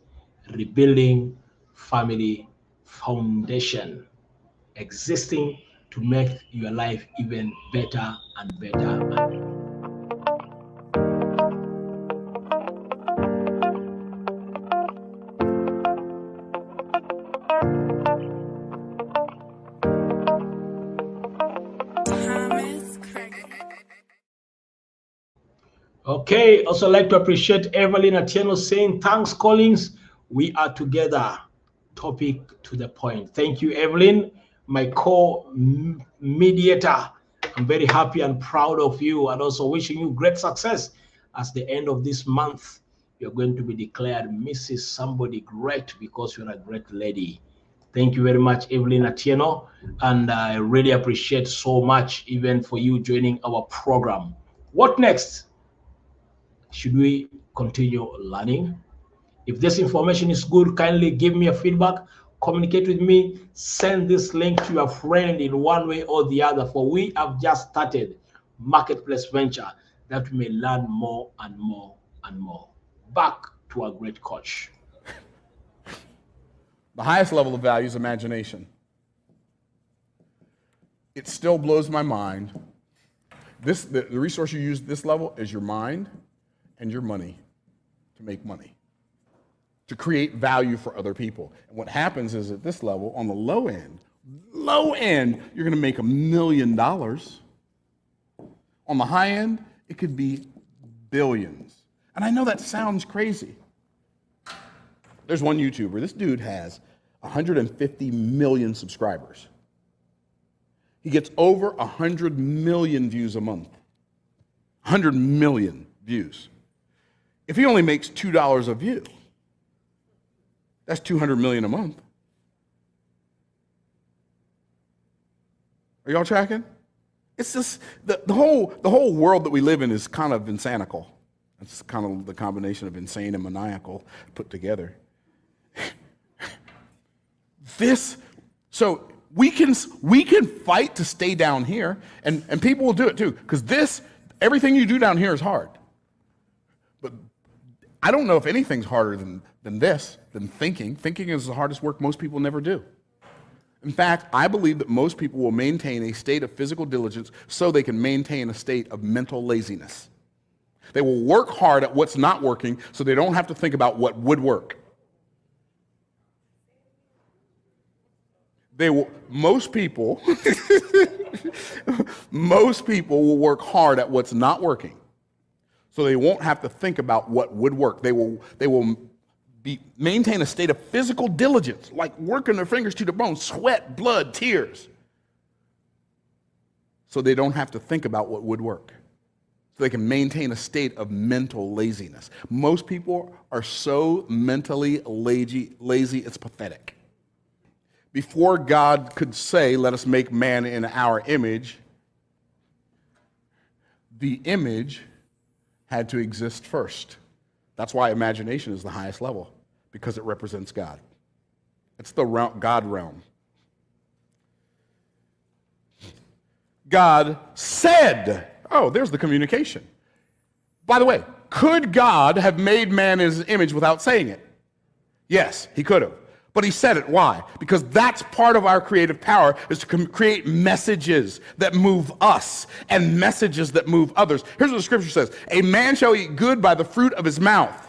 Speaker 1: Rebuilding Family Foundation, existing to make your life even better and better. Okay, also like to appreciate Evelyn Atieno saying, thanks, Collins. We are together. Topic to the point. Thank you, Evelyn, my co-mediator. I'm very happy and proud of you, and also wishing you great success. As the end of this month, you're going to be declared Mrs. Somebody Great because you're a great lady. Thank you very much, Evelyn Atieno, and I really appreciate so much even for you joining our program. What next? Should we continue learning? If this information is good, kindly give me a feedback, communicate with me, send this link to your friend in one way or the other, for we have just started Marketplace Venture that we may learn more and more and more. Back to our great coach.
Speaker 2: The highest level of value is imagination. It still blows my mind. The resource you use at this level is your mind and your money to make money, to create value for other people. And what happens is at this level, on the low end, you're going to make $1 million. On the high end, it could be billions. And I know that sounds crazy. There's one YouTuber. This dude has 150 million subscribers. He gets over 100 million views a month. 100 million views. If he only makes $2 a view, that's 200 million a month. Are y'all tracking? It's just the whole world that we live in is kind of insanical. It's kind of the combination of insane and maniacal put together. So we can fight to stay down here, and people will do it too, because everything you do down here is hard. But I don't know if anything's harder than thinking. Thinking is the hardest work most people never do. In fact, I believe that most people will maintain a state of physical diligence so they can maintain a state of mental laziness. They will work hard at what's not working so they don't have to think about what would work. Most people will work hard at what's not working, so they won't have to think about what would work. They will maintain a state of physical diligence, like working their fingers to the bone, sweat, blood, tears, so they don't have to think about what would work. So they can maintain a state of mental laziness. Most people are so mentally lazy, it's pathetic. Before God could say, let us make man in our image, the image had to exist first. That's why imagination is the highest level, because it represents God. It's the God realm. God said, oh, there's the communication. By the way, could God have made man in his image without saying it? Yes, he could have. But he said it. Why? Because that's part of our creative power, is to create messages that move us and messages that move others. Here's what the scripture says. A man shall eat good by the fruit of his mouth.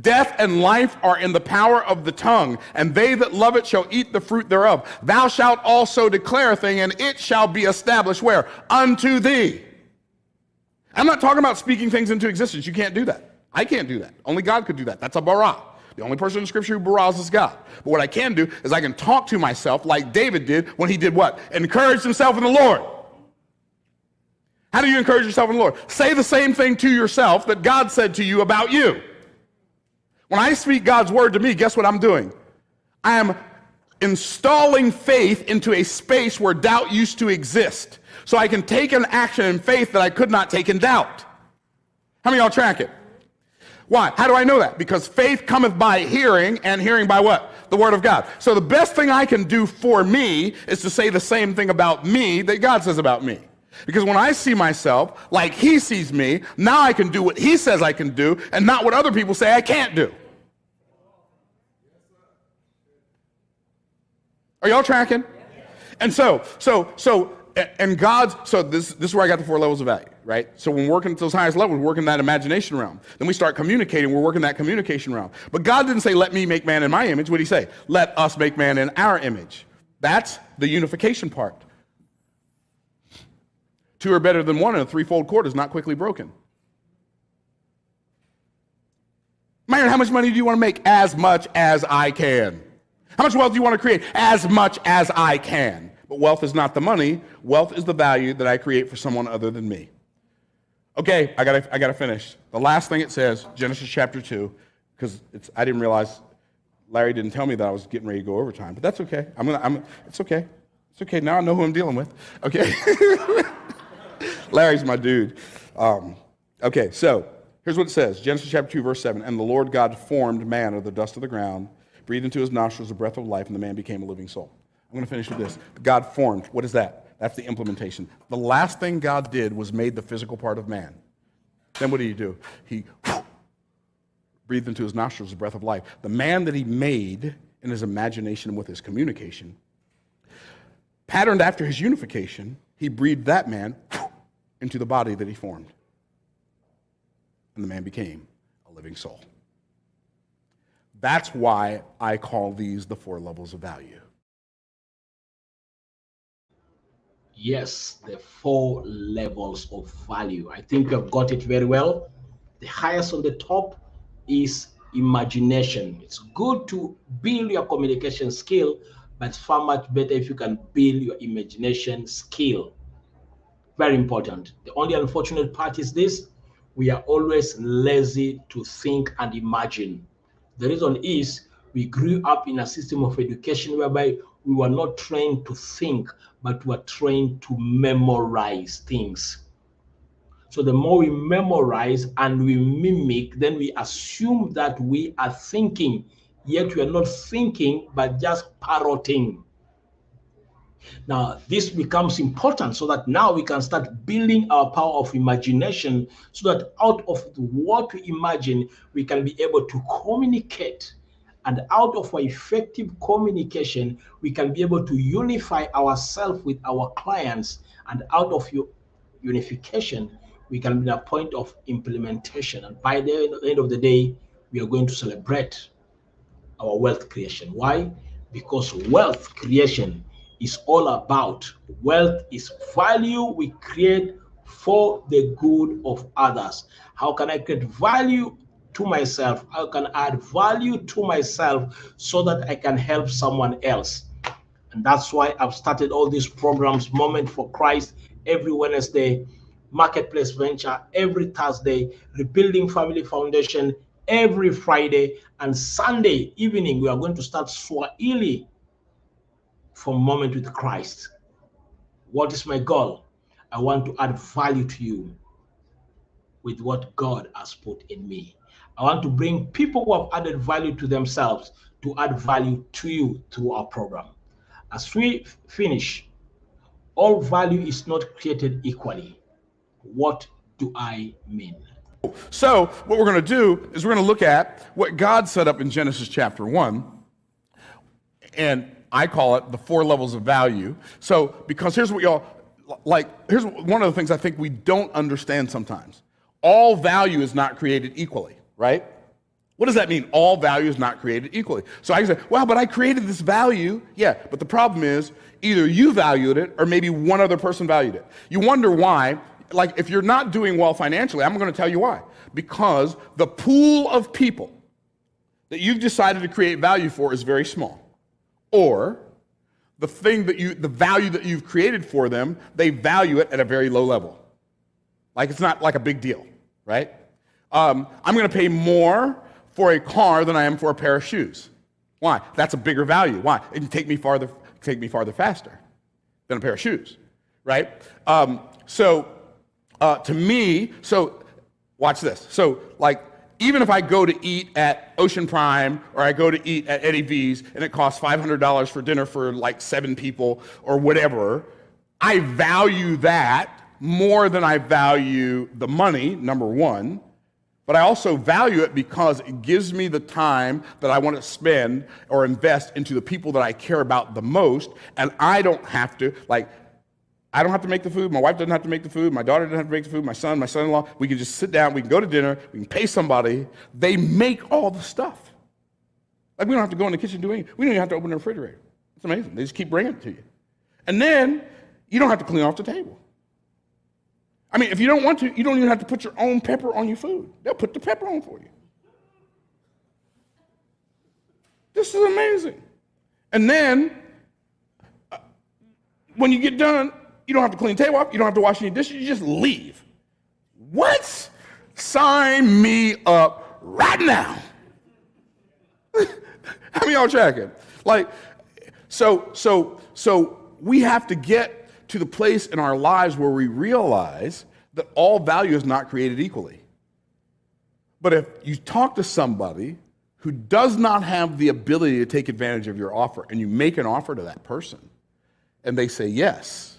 Speaker 2: Death and life are in the power of the tongue, and they that love it shall eat the fruit thereof. Thou shalt also declare a thing, and it shall be established where? Unto thee. I'm not talking about speaking things into existence. You can't do that. I can't do that. Only God could do that. That's a bara. The only person in Scripture who barals is God. But what I can do is I can talk to myself like David did when he did what? Encouraged himself in the Lord. How do you encourage yourself in the Lord? Say the same thing to yourself that God said to you about you. When I speak God's word to me, guess what I'm doing? I am installing faith into a space where doubt used to exist. So I can take an action in faith that I could not take in doubt. How many of y'all track it? Why? How do I know that? Because faith cometh by hearing, and hearing by what? The word of God. So the best thing I can do for me is to say the same thing about me that God says about me. Because when I see myself like he sees me, now I can do what he says I can do and not what other people say I can't do. Are y'all tracking? And and God's, so this is where I got the 4 levels of value, right? So when we're working at those highest levels, we're working that imagination realm. Then we start communicating, we're working that communication realm. But God didn't say, let me make man in my image. What did he say? Let us make man in our image. That's the unification part. 2 are better than 1, and a 3-fold cord is not quickly broken. Myron, how much money do you want to make? As much as I can. How much wealth do you want to create? As much as I can. But wealth is not the money. Wealth is the value that I create for someone other than me. Okay, I gotta finish. The last thing it says, Genesis chapter 2, because I didn't realize, Larry didn't tell me that I was getting ready to go overtime, but that's okay. It's okay. It's okay. Now I know who I'm dealing with. Okay. Larry's my dude. Okay, so here's what it says. Genesis chapter 2, verse 7. And the Lord God formed man of the dust of the ground, breathed into his nostrils the breath of life, and the man became a living soul. I'm going to finish with this. God formed. What is that? That's the implementation. The last thing God did was made the physical part of man. Then what did he do? He breathed into his nostrils the breath of life. The man that he made in his imagination and with his communication, patterned after his unification, he breathed that man into the body that he formed. And the man became a living soul. That's why I call these the 4 levels of value.
Speaker 1: Yes, the 4 levels of value. I think you've got it very well. The highest on the top is imagination. It's good to build your communication skill, but it's far much better if you can build your imagination skill. Very important. The only unfortunate part is this: we are always lazy to think and imagine. The reason is we grew up in a system of education whereby we were not trained to think, but we were trained to memorize things. So the more we memorize and we mimic, then we assume that we are thinking, yet we are not thinking, but just parroting. Now, this becomes important so that now we can start building our power of imagination so that out of what we imagine, we can be able to communicate. And out of our effective communication, we can be able to unify ourselves with our clients. And out of your unification, we can be at a point of implementation. And by the end of the day, we are going to celebrate our wealth creation. Why? Because wealth creation is all about wealth is value we create for the good of others. How can I create value to myself? How can I add value to myself so that I can help someone else? And that's why I've started all these programs, Moment for Christ, every Wednesday, Marketplace Venture, every Thursday, Rebuilding Family Foundation, every Friday, and Sunday evening, we are going to start Swahili for Moment with Christ. What is my goal? I want to add value to you with what God has put in me. I want to bring people who have added value to themselves to add value to you through our program. As we finish, all value is not created equally. What do I mean?
Speaker 2: So what we're going to do is we're going to look at what God set up in Genesis chapter 1, and I call it the 4 levels of value. So, because here's what y'all, here's one of the things I think we don't understand sometimes. All value is not created equally, right? What does that mean? All value is not created equally. So I can say, well, but I created this value. Yeah, but the problem is either you valued it or maybe one other person valued it. You wonder why. Like, if you're not doing well financially, I'm going to tell you why. Because the pool of people that you've decided to create value for is very small, or the value that you've created for them, they value it at a very low level. Like it's not like a big deal, right? I'm going to pay more for a car than I am for a pair of shoes. Why? That's a bigger value. Why? It can take me farther faster than a pair of shoes, right? To me, watch this. So like, even if I go to eat at Ocean Prime or I go to eat at Eddie V's and it costs $500 for dinner for like 7 people or whatever, I value that more than I value the money, number one. But I also value it because it gives me the time that I want to spend or invest into the people that I care about the most, and I don't have to make the food, my wife doesn't have to make the food, my daughter doesn't have to make the food, my son-in-law, we can just sit down, we can go to dinner, we can pay somebody, they make all the stuff. Like we don't have to go in the kitchen and do anything. We don't even have to open the refrigerator. It's amazing. They just keep bringing it to you. And then you don't have to clean off the table. I mean, if you don't want to, you don't even have to put your own pepper on your food. They'll put the pepper on for you. This is amazing. And then, when you get done, you don't have to clean the table up, you don't have to wash any dishes, you just leave. What? Sign me up right now. How many y'all tracking? Like, so we have to get to the place in our lives where we realize that all value is not created equally. But if you talk to somebody who does not have the ability to take advantage of your offer and you make an offer to that person and they say yes,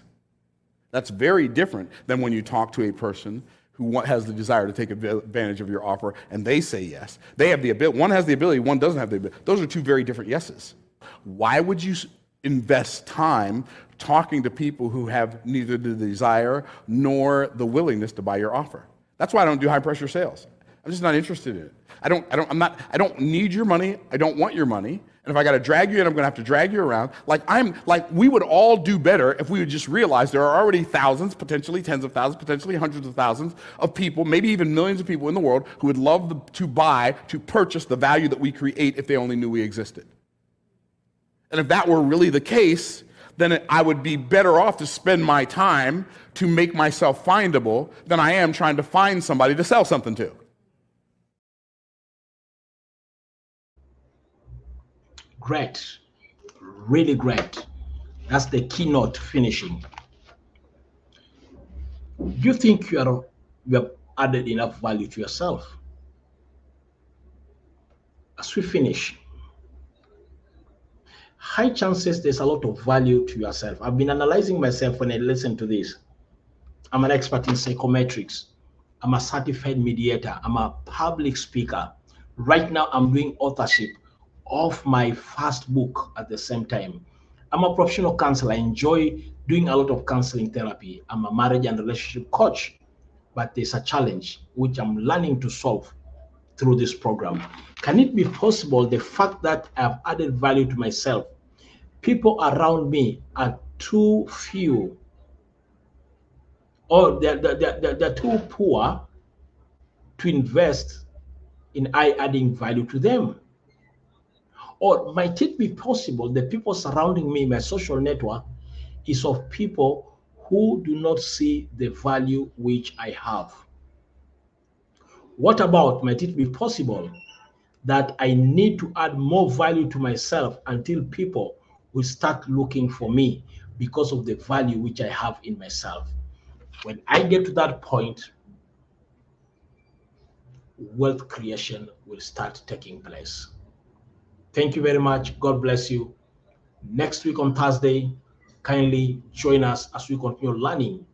Speaker 2: that's very different than when you talk to a person who has the desire to take advantage of your offer and they say yes. They have the ability, one has the ability, one doesn't have the ability. Those are two very different yeses. Why would you invest time talking to people who have neither the desire nor the willingness to buy your offer? That's why I don't do high pressure sales. I'm just not interested in it. I don't need your money. I don't want your money. And if I got to drag you in, I'm going to have to drag you around. We would all do better if we would just realize there are already thousands, potentially tens of thousands, potentially hundreds of thousands of people, maybe even millions of people in the world who would love to purchase the value that we create if they only knew we existed. And if that were really the case, then I would be better off to spend my time to make myself findable than I am trying to find somebody to sell something to.
Speaker 1: Great, really great. That's the keynote finishing. You think you have added enough value to yourself? As we finish, high chances there's a lot of value to yourself. I've been analyzing myself when I listen to this. I'm an expert in psychometrics. I'm a certified mediator. I'm a public speaker. Right now, I'm doing authorship of my first book at the same time. I'm a professional counselor. I enjoy doing a lot of counseling therapy. I'm a marriage and relationship coach, but there's a challenge which I'm learning to solve through this program. Can it be possible, the fact that I've added value to myself, people around me are too few, or they're too poor to invest in adding value to them? Or might it be possible the people surrounding me, my social network, is of people who do not see the value which I have? What about, might it be possible that I need to add more value to myself until people will start looking for me because of the value which I have in myself? When I get to that point, wealth creation will start taking place. Thank you very much. God bless you. Next week on Thursday, kindly join us as we continue learning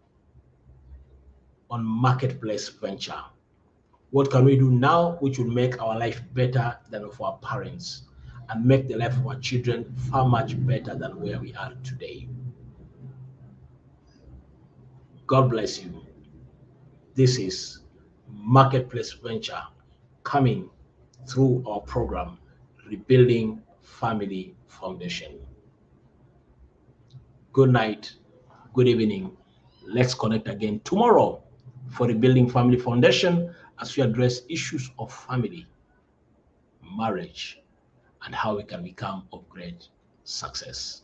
Speaker 1: on marketplace venture. What can we do now which will make our life better than of our parents and make the life of our children far much better than where we are today? God bless you. This is Marketplace Venture coming through our program, Rebuilding Family Foundation. Good night, good evening. Let's connect again tomorrow for Rebuilding Family Foundation as we address issues of family. marriage and how we can become of great success.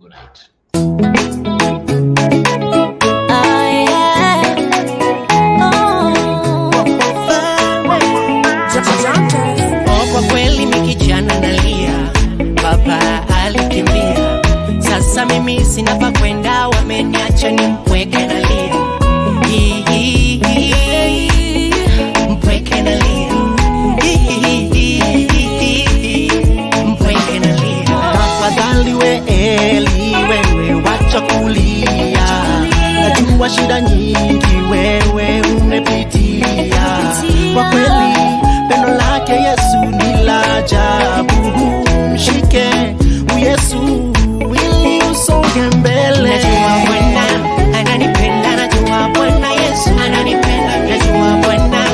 Speaker 1: Good night.
Speaker 3: Kwa kweli mimi kijana nalia, baba alikimbia, sasa mimi sina pa kwenda, wameniacha ni mpweke nalia, mpweke nalia, mpweke nalia.
Speaker 4: Tafadhali we Eli, wewe wacha kulia, najua shida nyingi wewe umepitia. Kwa kweli pendo lake Yesu ni la ajabu, mshike Yesu ili usonge mbele.
Speaker 3: Najua Bwana ananipenda, najua Bwana Yesu ananipenda, najua Bwana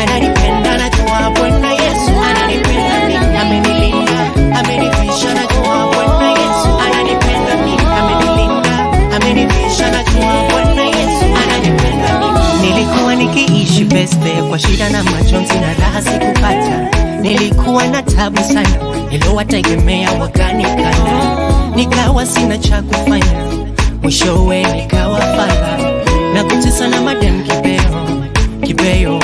Speaker 3: ananipenda, najua Bwana Yesu ananipenda mimi, amenilinda, amenivisha, najua Bwana Yesu ananipenda mimi, amenilinda, amenivisha, najua Bwana Yesu ananipenda mimi. Nilikuwa nikiishi beste kwa shida na majonzi na raha sikupata, nilikuwa na tabu sana, niliowategemea wakanikana, nikawa sina cha kufanya, mwishowe nikawa fala na kutesa na madem kibeo,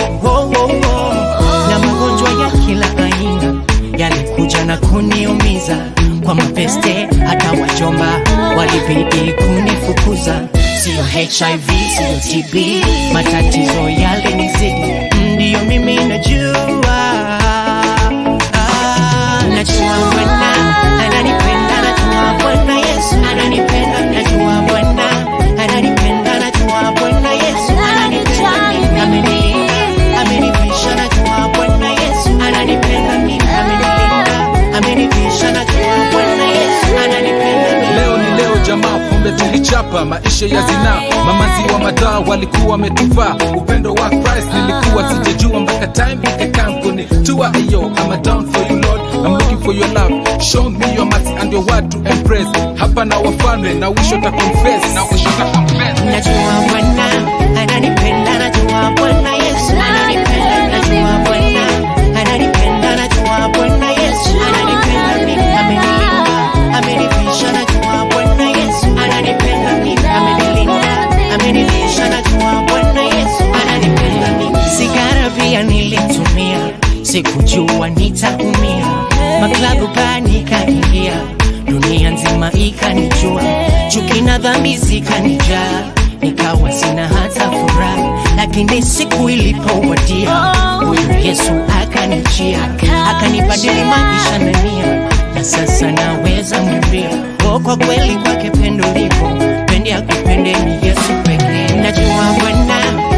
Speaker 3: na magonjwa ya kila aina yalikuja na kuniumiza, kwa mapeste hata wajomba walibidi kunifukuza. Sio HIV, sio TB, matatizo yalinizidi, ndiyo mimi najua, najua Bwana ananipenda, najua Bwana Yesu ananipenda, najua Bwana ananipenda, najua Bwana Yesu ananipenda mimi, amenilinda, amenivisha, najua Bwana Yesu ananipenda mimi, amenilinda, amenivisha, najua Bwana Yesu ananipenda mimi.
Speaker 5: Leo ni leo jamaa, pombe tulichapa, maisha ya zinaa, mamazi wa madaa walikuwa wametufaa, upendo wa Christ nilikuwa sijajua mpaka time ikakam kunitua. Ayo, I'm down for you Lord, I'm looking for your love, show me your mercy and your word to impress. Hapa na wafalme na wisho ta confess, na wisho ta confess.
Speaker 3: Najua Bwana ananipenda, najua Bwana Yesu ananipenda, najua Bwana ananipenda, najua Bwana Yesu ananipenda mimi, amenilinda, amenivisha, najua Bwana Yesu ananipenda mimi, amenilinda, amenivisha, najua Bwana Yesu ananipenda mimi. Sigara pia nilitumia, sikujua nitaumia, maklabu panikaingia, dunia nzima ikanijua, chuki na dhambi zikanijaa, nikawa sina hata furaha, lakini siku ilipowadia, huyu Yesu akanijia, akanibadili maisha na nia, na sasa naweza mwambia, kwa kweli kwake pendo lipo, pende akupende ni Yesu pekee. Najua Bwana